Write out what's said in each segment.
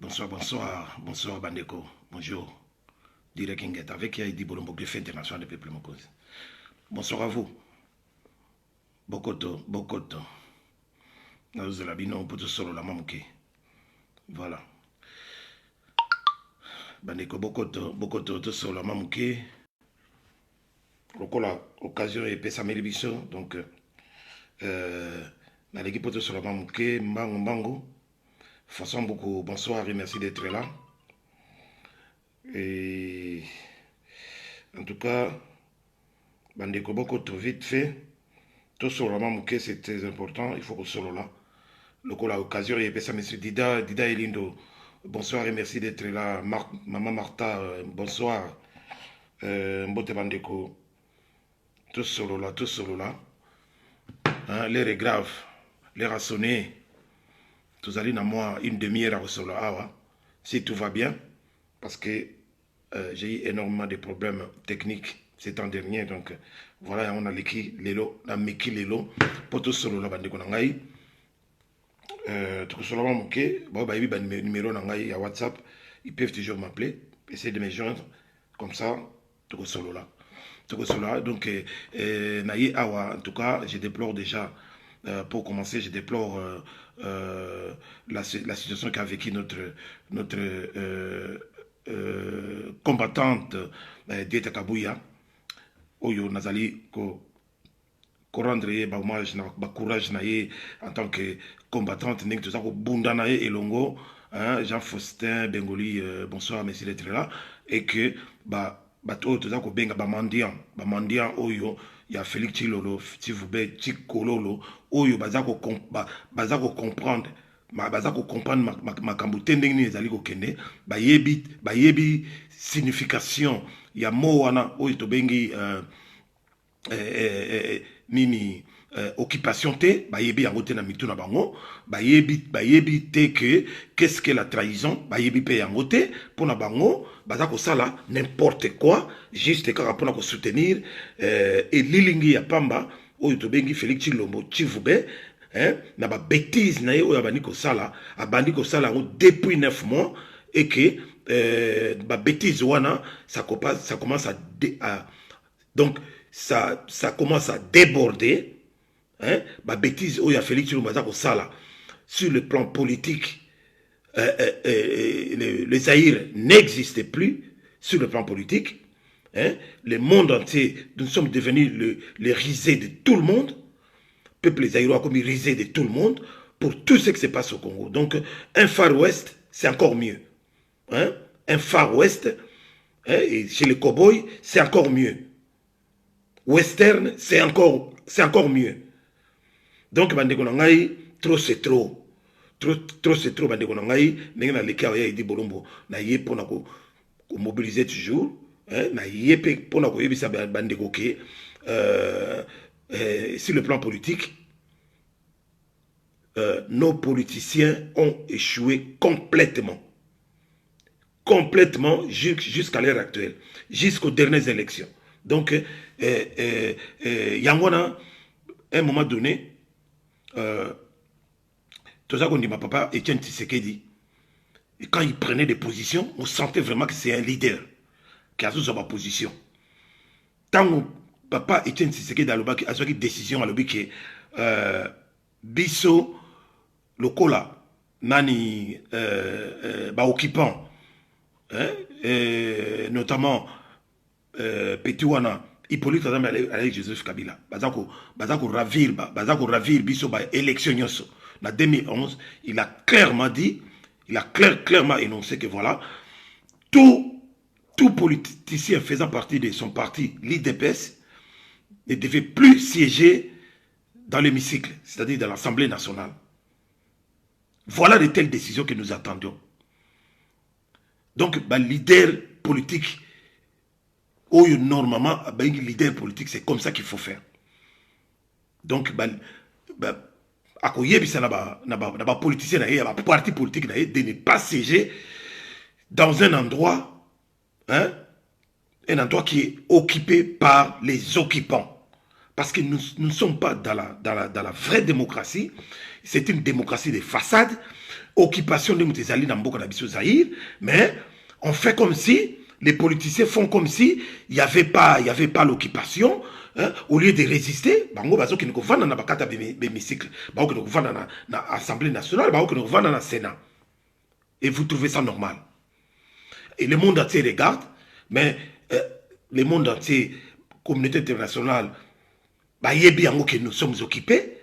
bonsoir Bandeko, bonjour. Direct Kinget, avec Yaïdi Bolombo, greffe international de peuple Mokozi. Bonsoir à vous. Bokoto. Nous allons pour tout solo la mamouké. Voilà. Bandeko, Bokoto, tout solo la mamouké. Lokola, occasion et pesa melibiso, donc, dans l'équipe pour tout solo la mamouké, Mbango. Façon beaucoup, bonsoir et merci d'être là. Et en tout cas, Bandeko Bokoto vite fait. Tout sur la mamouké, c'est très important. Il faut que solo là. Le coup, l'occasion, il y a M. Dida Elindo. Bonsoir et merci d'être là. Maman Martha, bonsoir. Mbote Bandeko. Tout solo là. Hein, l'air est grave. L'air a sonné. Tout allez dans moi une demi-heure à solo. Si tout va bien. Parce que j'ai eu énormément de problèmes techniques ces temps derniers. Donc voilà, on a l'équipe, on a Miki Lelo. Pour tout solo là, Bandeko Nangaï. Tout solo là, ok. Bon, bah, il y a un numéro Nangaï à WhatsApp. Ils peuvent toujours m'appeler. Essayer de me joindre. Comme ça, tout solo là. Donc, Naïe Awa, en tout cas, je déplore déjà, pour commencer, je déplore la situation qu'a vécu notre combattante Dieta Kabouya. Oyo Nazali, ko rendre hommage, courage en tant que combattante, tout ça, Bunda Naye et Longo, Jean-Faustin Bengoli, bonsoir, merci d'être là, et que, tout ça, benga bamandian oyo ya Félix Chilolo Tivube Chikololo oyo bazako comprendre bazako comprendre makambo tendengni ezali ko kende bayebi signification ya mo wana oyo to bengi nini occupation te bayebi yango te na mitu na bango bayebi te que qu'est-ce que la trahison bayebi pe yango te pona bango bazako sala n'importe quoi juste kaka pona ko soutenir lilingi ya pamba oyo to bengi Félix Chilombo Chivube na ba bêtise na ye oyo abandi ko sala yango depuis 9 mois et que ba bêtise wana ça commence à donc ça commence à déborder. Bêtise où il y a Félix Chilombo Sala sur le plan politique, le Zaïre n'existait plus sur le plan politique. Le monde entier, nous sommes devenus les risés de tout le monde. Le peuple zaïrois comme risé de tout le monde pour tout ce qui se passe au Congo. Donc, un Far West, c'est encore mieux. Un Far West, et chez les cowboys, c'est encore mieux. Western, c'est encore mieux. Donc, bandeko nangai, trop c'est trop. Trop c'est trop, bandeko nangai. Nenga na leka ya idi bolombo. Na ye pona ko mobiliser toujours. Na ye pe pona ko yebisa bandeko ke. Sur le plan politique, nos politiciens ont échoué complètement. Complètement jusqu'à l'heure actuelle. Jusqu'aux dernières élections. Donc, Yangwana, à un moment donné, tout ça qu'on dit, ma papa Etienne Tshisekedi, et quand il prenait des positions, on sentait vraiment que c'est un leader qui a sa position. Tant que papa Etienne Tshisekedi a fait une décision à l'objet que Bisso, Lokola, Nani, occupant, notamment Petiwana, Hippolyte avec Joseph Kabila, bazako ravir biso ba élection nyonso. En 2011, il a clairement dit, clairement énoncé que voilà, tout politicien faisant partie de son parti, l'IDPS, ne devait plus siéger dans l'hémicycle, c'est-à-dire dans l'Assemblée nationale. Voilà de telles décisions que nous attendions. Donc, leader politique, normalement, un leader politique, c'est comme ça qu'il faut faire. Donc, à quoi politicien, parti politique, de ne pas siéger dans un endroit, un endroit qui est occupé par les occupants. Parce que nous ne sommes pas dans la vraie démocratie. C'est une démocratie de façade occupation de Moutezali dans Mboka Nabiso Zahir, mais on fait comme si, les politiciens font comme si il n'y avait pas l'occupation, hein, au lieu de résister, bango bazo qui ne gouverne dans bakata bémicycle, bango qui ne gouverne dans l'Assemblée nationale, bango qui ne gouverne dans le Sénat. Et vous trouvez ça normal. Et le monde entier regarde, mais le monde entier, communauté internationale, bah yebi que nous sommes occupés,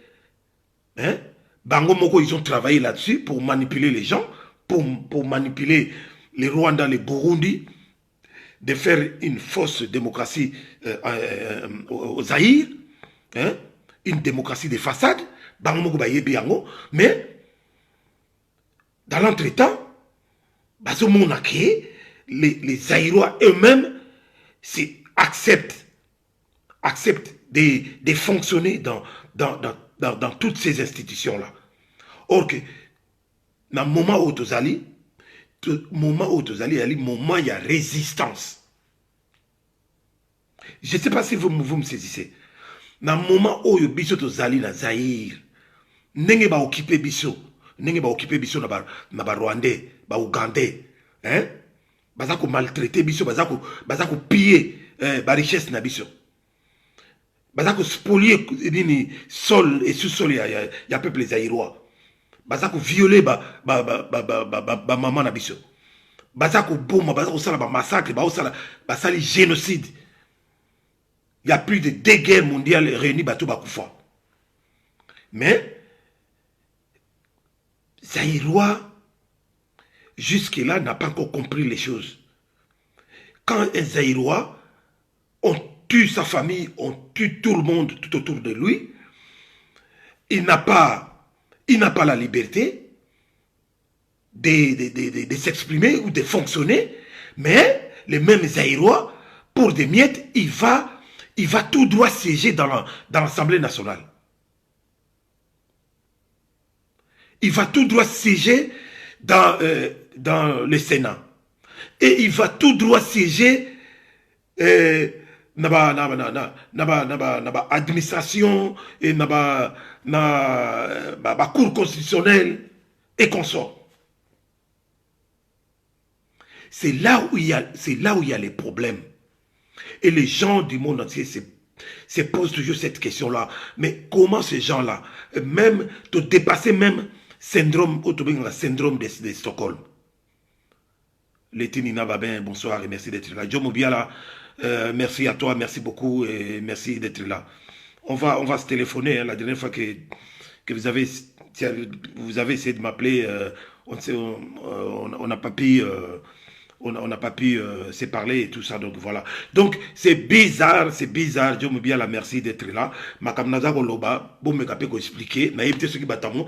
hein? Bango Moko, ils ont travaillé là-dessus pour manipuler les gens, pour manipuler les Rwandais, les Burundi, de faire une fausse démocratie au Zaïre, hein? Une démocratie de façade, Bango Moko ba yebi yango, mais dans l'entretemps, bazo mona ke les Zaïrois eux-mêmes acceptent de fonctionner dans toutes ces institutions-là. Or que, dans le moment où tu allais, moment il y a résistance. Je ne sais pas si vous me saisissez. Dans le moment où tu allais dans Zaïre, nenge ba occuper biso na ba Rwandais, ba Ougandais, hein? Baza ko maltraiter biso, baza ko piller ba richesse na biso. Baza ko spolier nini sol et sous-sol ya peuple zaïrois. Baza ko violer ba maman na biso. Baza ko bomba, baza ko sala ba massacre, ba sali génocide. Il y a plus de 2 guerres mondiales réunies bato bakufa. Mais Zaïrois jusque-là n'a pas encore compris les choses. Quand un Zaïrois, on tue sa famille, on tue tout le monde tout autour de lui, il n'a pas la liberté de s'exprimer ou de fonctionner, mais les mêmes Zaïrois, pour des miettes, il va tout droit siéger dans l'Assemblée nationale. Il va tout droit siéger dans le Sénat. Et il va tout droit siéger na administration et na cour constitutionnelle et consort. C'est là où il y a les problèmes. Et les gens du monde entier se posent toujours cette question-là. Mais comment ces gens-là, même, te dépasser même syndrome de Stockholm. Létinina va bien, bonsoir et merci d'être là. Joe Mobiala, merci à toi, merci beaucoup et merci d'être là. On va se téléphoner, hein, la dernière fois que vous avez essayé de m'appeler, on n'a pas pu... on n'a pas pu se parler et tout ça, donc voilà. Donc, c'est bizarre, je me bien la merci d'être là. Ma kamnaza koloba, bon me kapé ko expliquer, na yebite ceux qui batamo,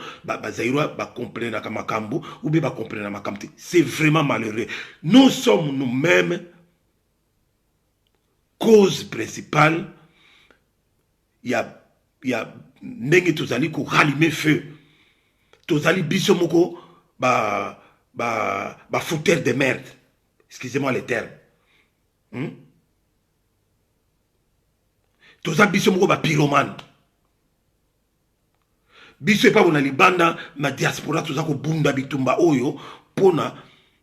zaïrois comprendre na kamakambu, ou bien comprendre na makamti. C'est vraiment malheureux. Nous sommes nous-mêmes cause principale. Il y a nenge tozali ko rallumer feu. Tozali bisomoko fouteur de merde. Excusez-moi les termes. Toza biso moko ba pyromane. Biso epa bona libanda na diaspora toza ko bunda bitumba oyo pona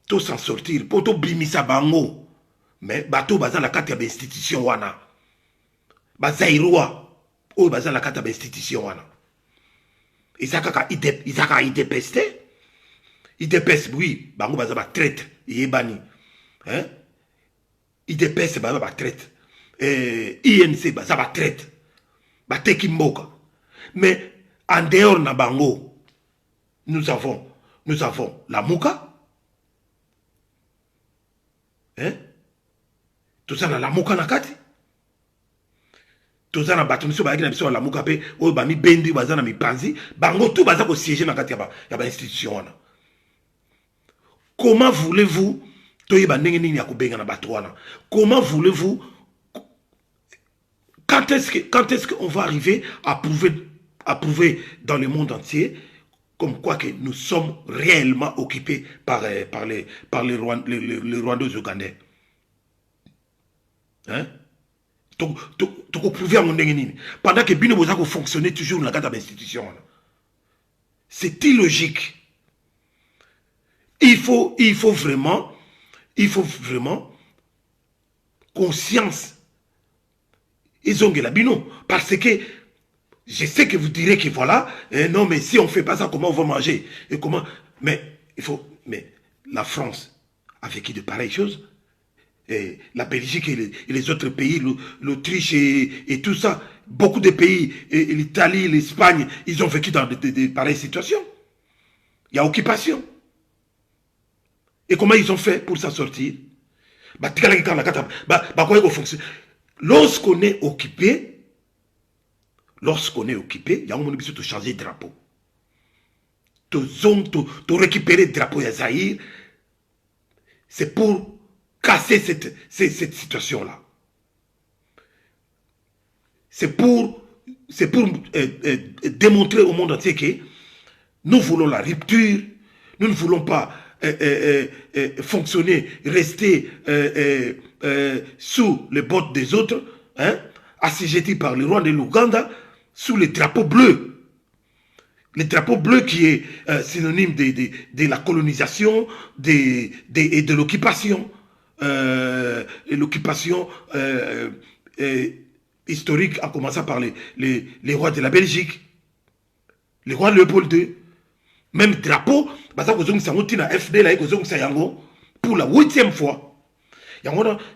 to s'en sortir, po to bimisa bango. Mais bato baza na kati ya institution wana. Bazaïrois oyo baza na kati ya institution wana. Isaka idepeste. Idepeste oui, bango baza ba traite yebani. Hein? IDPS ba traite. INC ba traite. Ba teki mboka. Mais en dehors na bango, nous avons la Mouka. Hein? Tout ça na la Mouka na kati. Tout ça na batumiso ba na biso la Mouka pe o ba mi bendi baza na mi panzi, bango tout baza ko siéger na kati ya ba institution wana. Comment voulez-vous comment voulez-vous, quand est-ce qu'on va arriver à prouver dans le monde entier comme quoi que nous sommes réellement occupés par les Rwandais ougandais? Hein? Donc prouver à mon pendant que Bino Bozako fonctionnait toujours dans la cadre d'institution. C'est illogique. il faut vraiment conscience. Ils ont la bino. Parce que je sais que vous direz que voilà, non, mais si on ne fait pas ça, comment on va manger? Et comment? Mais mais la France a vécu de pareilles choses. Et la Belgique et les autres pays, l'Autriche et tout ça, beaucoup de pays, l'Italie, l'Espagne, ils ont vécu dans de pareilles situations. Il y a occupation. Et comment ils ont fait pour s'en sortir? Lorsqu'on est occupé, il y a un moment où tu changer de drapeau. Tu récupérer le drapeau de Zahir, c'est pour casser cette situation-là. C'est pour démontrer au monde entier que nous voulons la rupture, nous ne voulons pas fonctionner, rester sous les bottes des autres, hein, assujettis par le roi de l'Ouganda, sous les drapeaux bleus. Le drapeau bleu qui est synonyme de la colonisation et de l'occupation. L'occupation historique en commençant par les rois de la Belgique, les rois Léopold II. Même drapeau, pour la 8e fois.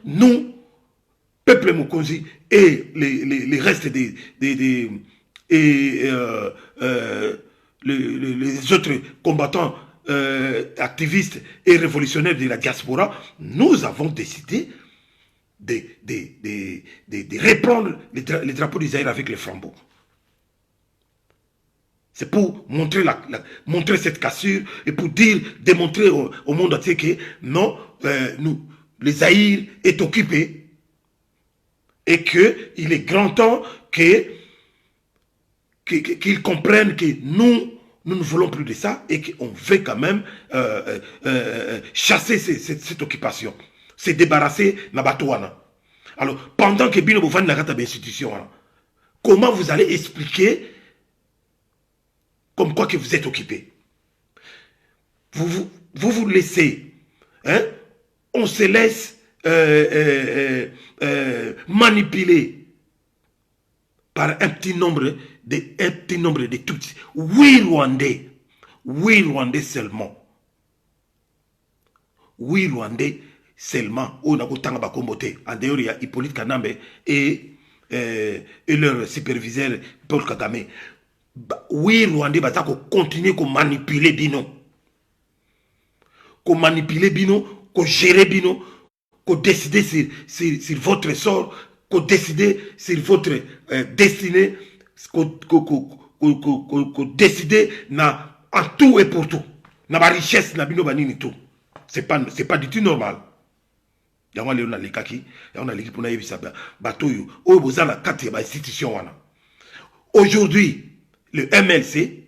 Nous, peuple Mokonzi et les restes les autres combattants activistes et révolutionnaires de la diaspora, nous avons décidé de reprendre les drapeaux d'Israël avec les flambeaux. C'est pour montrer, montrer cette cassure et pour démontrer au monde entier que non, le Zaïre est occupé et qu'il est grand temps qu'ils comprennent que nous ne voulons plus de ça et qu'on veut quand même chasser cette occupation, se débarrasser de Batouana. Alors, pendant que Bino Boufane n'a pas d'institution, comment vous allez expliquer comme quoi que vous êtes occupé? Vous laissez, hein? On se laisse manipuler par un petit nombre de Tutsis. Oui, Rwandais seulement. Oui, Rwandais seulement. On a autant de comboté. En dehors, il y a Hippolyte Kanambe et leur superviseur Paul Kagame. Oui, Rwandais va continuer à manipuler Bino. Qu'on manipuler Bino, qu'on gérer Bino, qu'on décider sur votre sort, qu'on décider sur votre destinée, qu'on décider en tout et pour tout. Na ba richesse na Bino banini tout. C'est pas du tout normal. Il y a un l'écaki, il y a un l'équipe pour naïve ça batoyo. Oh, vous avez la carte de l'institution. Aujourd'hui, le MLC,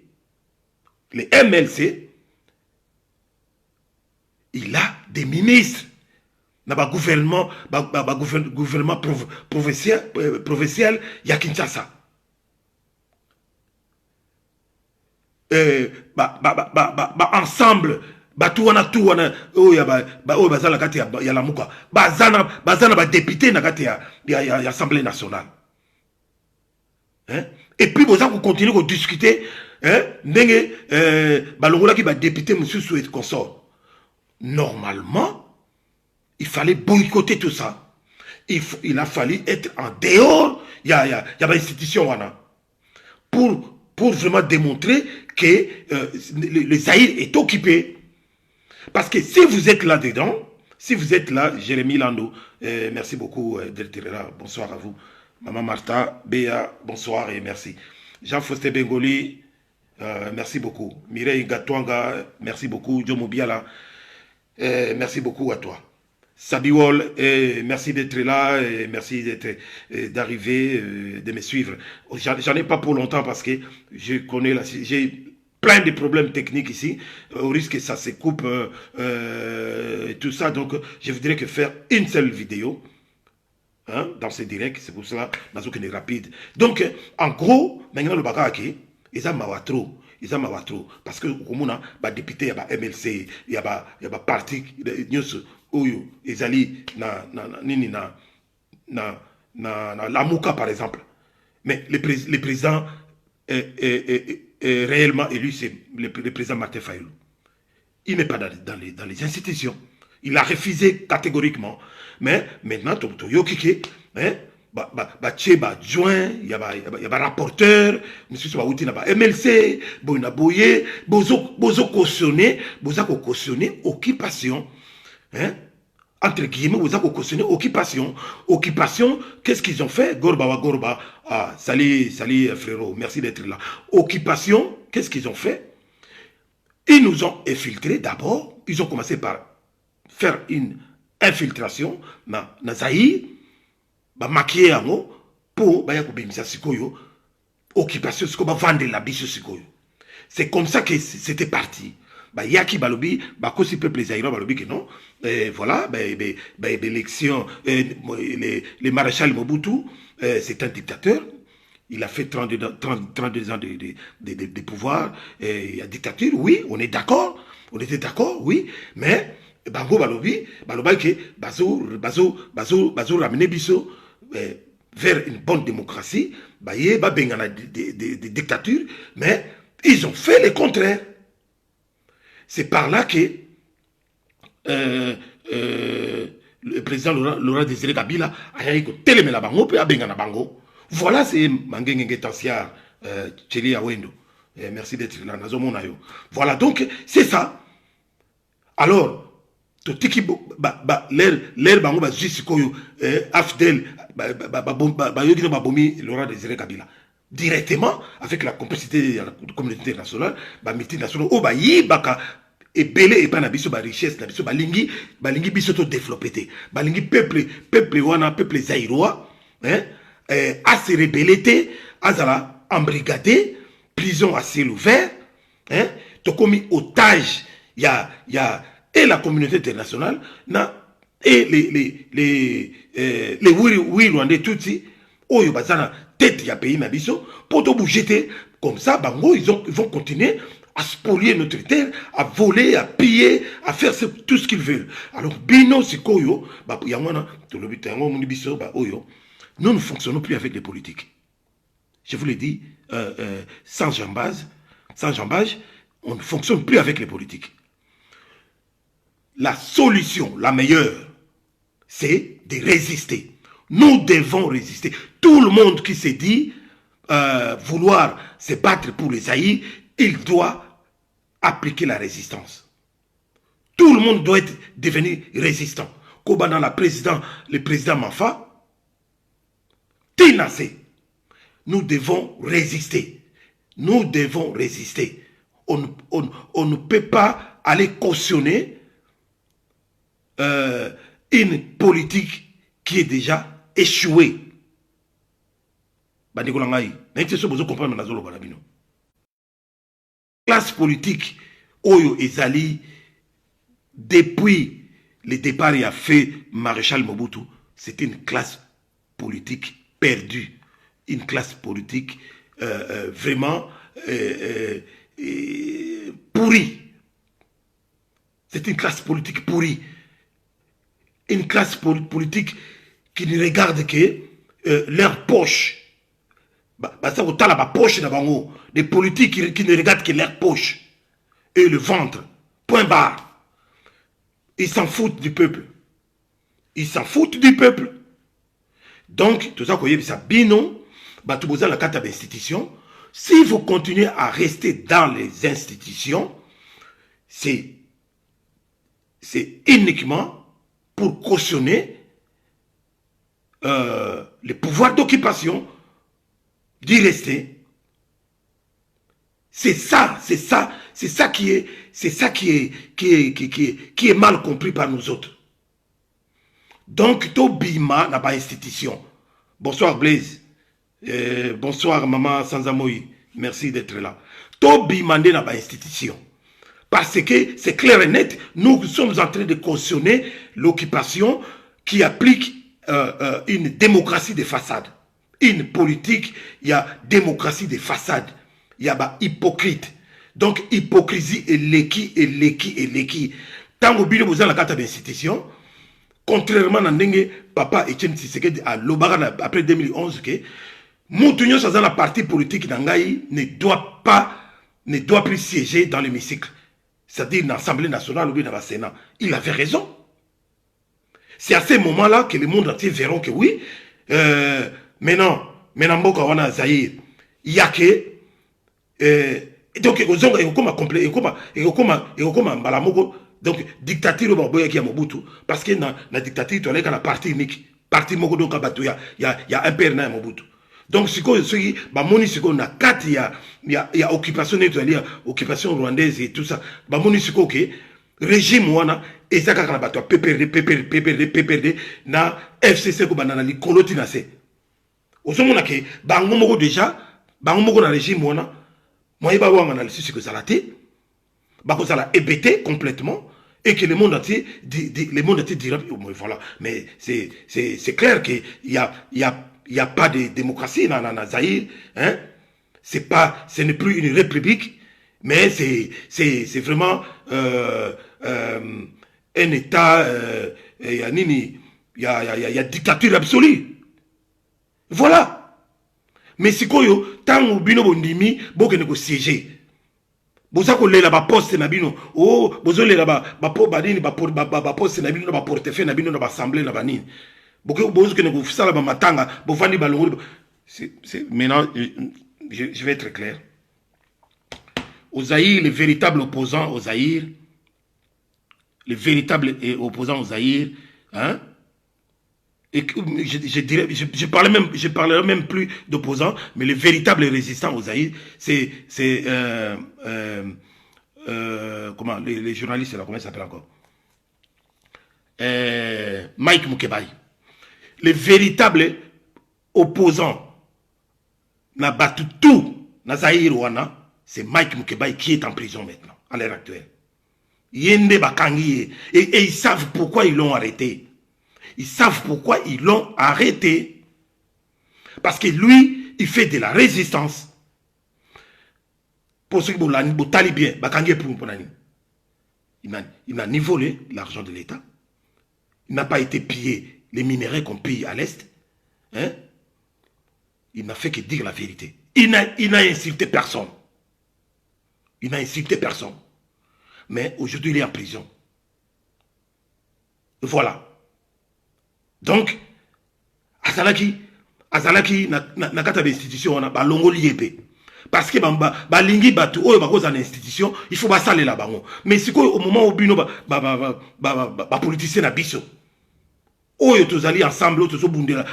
il a des ministres dans le gouvernement, provincial, il y a Kinshasa. Ensemble, député dans l'Assemblée nationale. Hein? Et puis, vous continuez à discuter, hein? Qui va député, monsieur Souet consort. Normalement, il fallait boycotter tout ça. Il a fallu être en dehors, il y a une institution pour vraiment démontrer que le Zaïre est occupé. Parce que si vous êtes là-dedans, si vous êtes là, Jérémy Lando, merci beaucoup d'être là, bonsoir à vous. Maman Martha, Béa, bonsoir et merci. Jean-Faustin Bengoli, merci beaucoup. Mireille Gatouanga, merci beaucoup. Jomo Biala, merci beaucoup à toi. Sabiwol, merci d'être là, merci d'arriver, de me suivre. J'en ai pas pour longtemps parce que je connais j'ai plein de problèmes techniques ici, au risque que ça se coupe, tout ça. Donc, je voudrais que faire une seule vidéo. Hein, dans ce direct, c'est pour cela que est rapide. Donc, en gros, maintenant le bagage, ils ont mawatro. ils ont trop. Parce que, comme on a, député, il y a MLC, il y a parti, ils allaient la Mouka, par exemple. Mais le président réellement élu, c'est le président Martin Fayulu. Il n'est pas dans les institutions. Il a refusé catégoriquement. Mais maintenant, Toyo Kike, hein, joint, il y a rapporteur, monsieur Souaouti n'a pas MLC, Boina Boye, bozo cautionné occupation, hein, entre guillemets, vous avez cautionné occupation. Occupation, qu'est-ce qu'ils ont fait? Gorba, ah, salut frérot, merci d'être là. Occupation, qu'est-ce qu'ils ont fait? Ils nous ont infiltrés d'abord, ils ont commencé par faire une infiltration dans Zaïre, maquiller en haut, pour bimisa sikoyo, occupation, c'est comme vendre la biche sikoyo. C'est comme ça que c'était parti. Yaki balobi, kosi peuple zaïrois balobi que non, voilà, l'élection, le maréchal Mobutu, c'est un dictateur. Il a fait 32 ans de pouvoir, il y a dictature, oui, on est d'accord, on était d'accord, oui, mais Bango balobi que bazo ramener biso vers une bonne démocratie, bengana des dictatures, mais ils ont fait le contraire. C'est par là que le président Laurent Désiré Kabila a dit que télémé la bango, puis a bengana bango. Voilà, c'est Mangenge Tansiar, Tcheli Awendo. Merci d'être là, Nazomonayo. Voilà, donc, c'est ça. Alors, tiki l'air bango ba jisikoyo afdel yogi ba bomi Laurent Désiré Kabila directement avec la complicité de la communauté internationale ba multinationale o ba yibaka ebele et pas na biso ba richesse na biso balingi biso to développer balingi peuple wana peuple zaïrois hein à se rebeller azala embrigadé prison à ciel ouvert hein to commis otage ya et la communauté internationale et les Rwandais Tutsi, oyo bazana tête ya pays nabiso, pour te bouger comme ça, bango ils vont continuer à spolier notre terre, à voler, à piller, à faire tout ce qu'ils veulent. Alors bino sikoyo, yangwana to lobi tango muni biso oyo, nous ne fonctionnons plus avec les politiques. Je vous l'ai dit sans jambage, on ne fonctionne plus avec les politiques. La solution, la meilleure, c'est de résister. Nous devons résister. Tout le monde qui se dit vouloir se battre pour les Zaïre, il doit appliquer la résistance. Tout le monde doit devenir résistant. Comme dans le président Mafa, Tinasé, nous devons résister. Nous devons résister. On ne peut pas aller cautionner une politique qui est déjà échouée. Classe politique, Oyo Ezali, depuis le départ il a fait Maréchal Mobutu, c'était une classe politique perdue. Une classe politique vraiment pourrie. C'est une classe politique pourrie. Une classe politique qui ne regarde que leur poche. Ça vous la poche d'abord. Des politiques qui ne regardent que leur poche et le ventre. Point barre. Ils s'en foutent du peuple. Ils s'en foutent du peuple. Donc, tout ça, ça bino, batouboza la carte d'institution. Si vous continuez à rester dans les institutions, c'est uniquement pour cautionner le pouvoir d'occupation d'y rester. C'est ça qui est mal compris par nous autres. Donc, Tobima n'a pas institution. Bonsoir Blaise. Bonsoir Maman Sanzamoui. Merci d'être là. Tobima n'a pas institution. Parce que c'est clair et net, nous sommes en train de cautionner l'occupation qui applique une démocratie de façade. Une politique, il y a démocratie de façade. Il y a hypocrite. Donc, hypocrisie et l'équi. Tant que vous avez la carte d'institution, contrairement à Ndenge, papa Etienne Tshisekedi à l'Obara après 2011, que Moutounio dans la partie politique d'Angaï ne doit plus siéger dans l'hémicycle. C'est-à-dire dans l'Assemblée nationale ou dans le Sénat. Il avait raison. C'est à ce moment-là que le monde entier verront que oui, maintenant, Mboka wana Zaïre, il y a que donc donc dictature qui a Mobutu parce que dans la dictature tu as la partie unique parti moko donc il y a un père na Mobutu. Donc ce qui ba moni ce qu'on a quatre il y a occupation nettoyée, occupation rwandaise et tout ça. Ba moni ce que régime wana et ça quand ba to PPRD na FCC ko banana li koloti na se. Osomona ke bango moko déjà bango moko na régime wana moi ba wa analyse ce que ça la té ba ko ça la hébété complètement et que le monde entier dira voilà mais c'est clair que il y a pas de démocratie dans Zaïre, hein? Ce n'est plus une république, mais c'est vraiment un État, il y a dictature absolue. Voilà. Mais si koyo tant bino bondimi boke ne ko siéger. Boza ko lela ba poste na bino oh bozo lela ba po badini ba poste na bino ba portefeuille na bino na ba assemblée na banini. Maintenant, je vais être clair. Aux Zaïre, les véritables opposants aux Zaïre, les véritables opposants aux Zaïre, hein, et je parlerai même plus d'opposants, mais les véritables résistants aux Zaïre, c'est comment les journalistes là, comment ça s'appelle encore? Mike Mukebai. Les véritables opposants na battu tout na Zaïre wana, c'est Mike Mukebai qui est en prison maintenant, à l'heure actuelle. Yende bakangi et ils savent pourquoi ils l'ont arrêté. Ils savent pourquoi ils l'ont arrêté. Parce que lui, il fait de la résistance. Pour ceux qui ont talibien, bakangi pour nani. Il n'a ni volé l'argent de l'État. Il n'a pas été pillé les minéraux qu'on pille à l'Est, hein? Il n'a fait que dire la vérité. Il n'a insulté personne. Il n'a insulté personne. Mais aujourd'hui, il est en prison. Voilà. Donc, Azalaki, na kata d'institution, on a balongo liépé. Parce que balingi batu oyo bakoza na institution, il faut basale la bango. Mais c'est quoi au moment où bino ba politicien na biso. Oyo tozali ensemble tozo bundela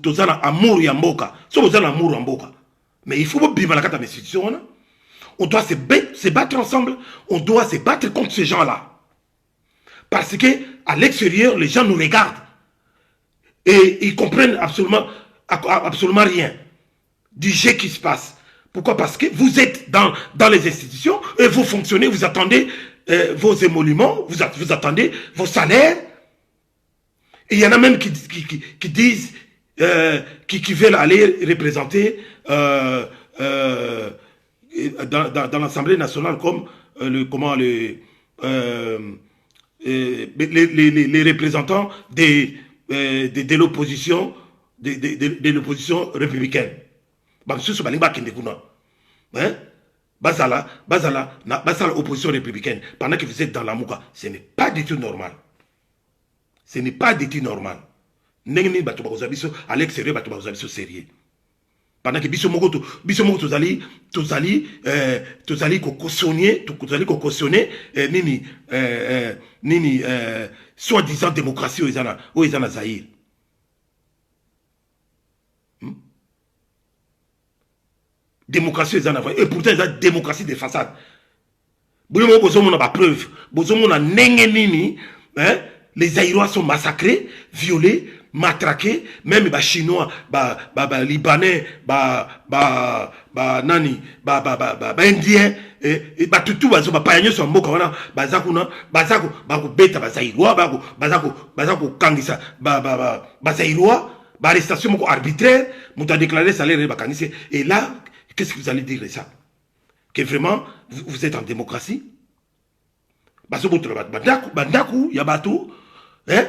tozana amour ya mboka so tozana amour ya mboka mais il faut pas vivre la carte d'institution on doit se battre ensemble on doit se battre contre ces gens-là parce que à l'extérieur les gens nous regardent et ils comprennent absolument rien du jeu qui se passe. Pourquoi? Parce que vous êtes dans les institutions et vous fonctionnez, vous attendez vos émoluments, vous attendez vos salaires. Et il y en a même qui disent, qui veulent aller représenter dans l'Assemblée nationale comme les représentants de l'opposition de l'opposition républicaine. Hein? Basala, opposition républicaine. Pendant que vous êtes dans la Mouka, ce n'est pas du tout normal. Ce n'est pas du tout normal. À l'extérieur, sérieux. Pendant que biso moko tozali cautionner nini soi-disant démocratie aux Izana Zaïre. Démocratie aux Izana et pourtant ils ont démocratie de façade. Boyomo bozomo na ba preuve, bozomo na nenge nini, hein? Les Zaïrois sont massacrés, violés, matraqués, même les Chinois, Libanais, Nani, Indiens, et tout, Payagno sont morts, Bazakuna, Beta, Zaïrois, Bazako, Kangisa, Zaïrois, arrestation arbitraire, nous avons déclaré salaire et là, qu'est-ce que vous allez dire de ça? que vraiment vous êtes en démocratie. Bandaku, Yabatou, hein?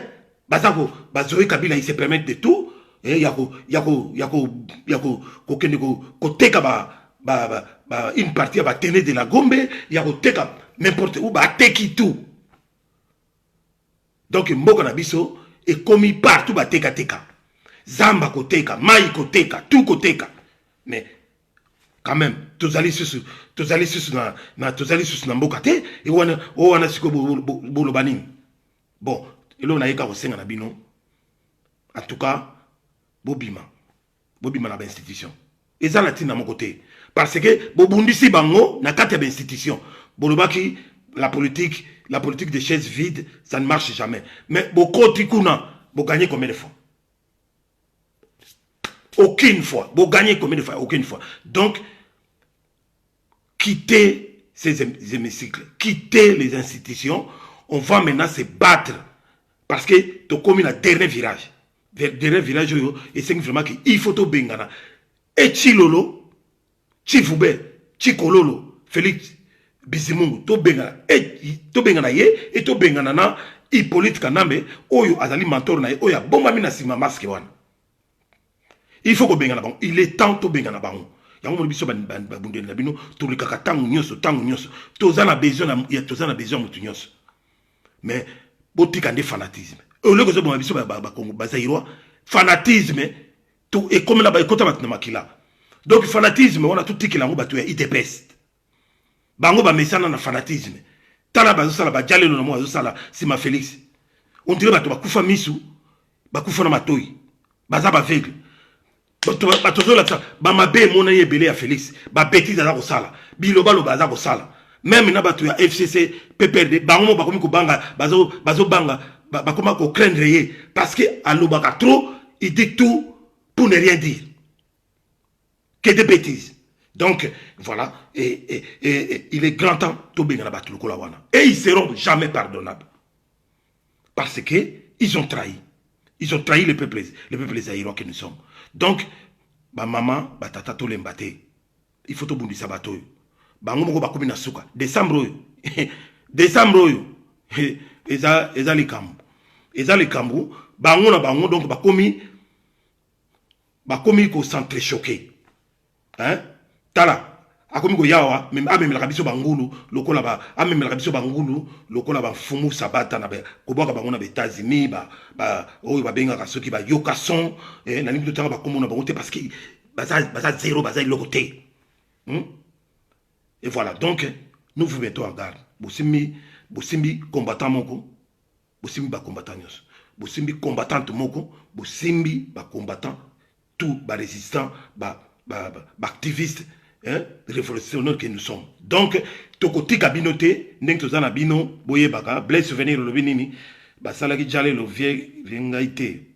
Bazako, Bazoé Kabila, il se permet de tout. Yako, une partie va tenir de la Gombe, Yako Teka, n'importe où, Teki tout. Donc, Mboko Nabiso est commis partout, Teka. Zamba Koteka, Maï Koteka, tout Koteka. Mais, quand même, tous allez sur Mbokate, et on a ce que Bolobaning. Bon, et là, on a eu qu'à na bino. En tout cas, Bobima na ba institution. Et ça, na mon côté. Parce que, Bobundisi Bango, na kate ba institution. Bolobaki, la politique des chaises vides, ça ne marche jamais. Mais, Bokoti Kuna, vous gagnez combien de fois? Aucune fois. Vous gagnez combien de fois? Aucune fois. Donc, quittez ces hémicycles, quittez les institutions. On va maintenant se battre. Parce que tu as commis le dernier virage. Le dernier virage, et c'est vraiment qu'il faut tout bengana. Et Chilolo, Chifoube, Chikololo, Félix Bizimungu, tout bengana. Et tout bengana ye, et tout bengana na, Hippolyte Kanambe, Oyo Azali Mentor na ye, Oya Bomba Mina Sima Maske wana. Il faut que bengana bango. Il est temps tout bengana bango. Yango mo biso babunde na bino, tout le kaka tangu nyonso. Tozana besoin mutu nyonso. Mais botika nde fanatisme. Au lieu que ce soit biso Congo bazaïrois, fanatisme tout et comme là ba ekota matna makila. Donc fanatisme on a tout tiki lango batu ya IDPS. Bango ba mesana na fanatisme. Tala bazo sala ba jalelo na mo bazo sala Sima Félix. On dirait batu bakufa misu, bakufa na matoi. Baza ba aveugle. Batozo la ba mabe mona yebele ya Félix, ba bêtise za ko sala. Biloba lo baza ko sala. Même na batu ya FCC PPRD bango ba komi ko banga bazo banga ba comment ko craindre parce que alobaka trop il dit tout pour ne rien dire que des bêtises. Donc voilà et il est grand temps to benga na batu lokola wana et ils seront jamais pardonnables parce que ils ont trahi le peuple zaïrois que nous sommes. Donc ba maman ba tata to lembate il faut to bundisa bato bango moko bakomi na suka décembre oyo eza likambo bango na bango donc bakomi ko s'entrechoquer hein tala akomi ko yawa même amemela biso bangulu lokola ba fumu sabata na ko boka bango na États-Unis oyo babenga soki ba yokason na limito tanga bakomo na bango te parce que baza zéro baza iloko te. Et voilà, donc, nous vous mettons en garde. Bosimbi combattant moko, bosimbi ba combattant nyos. Bosimbi combattante moko, bosimbi ba combattant, tout ba résistant, ba activiste, hein, révolutionnaire que nous sommes. Donc, tokoti kabinote, neng tozana bino, boye baka, blesse souvenir le binini, ba salaki jale le vieux ngaité.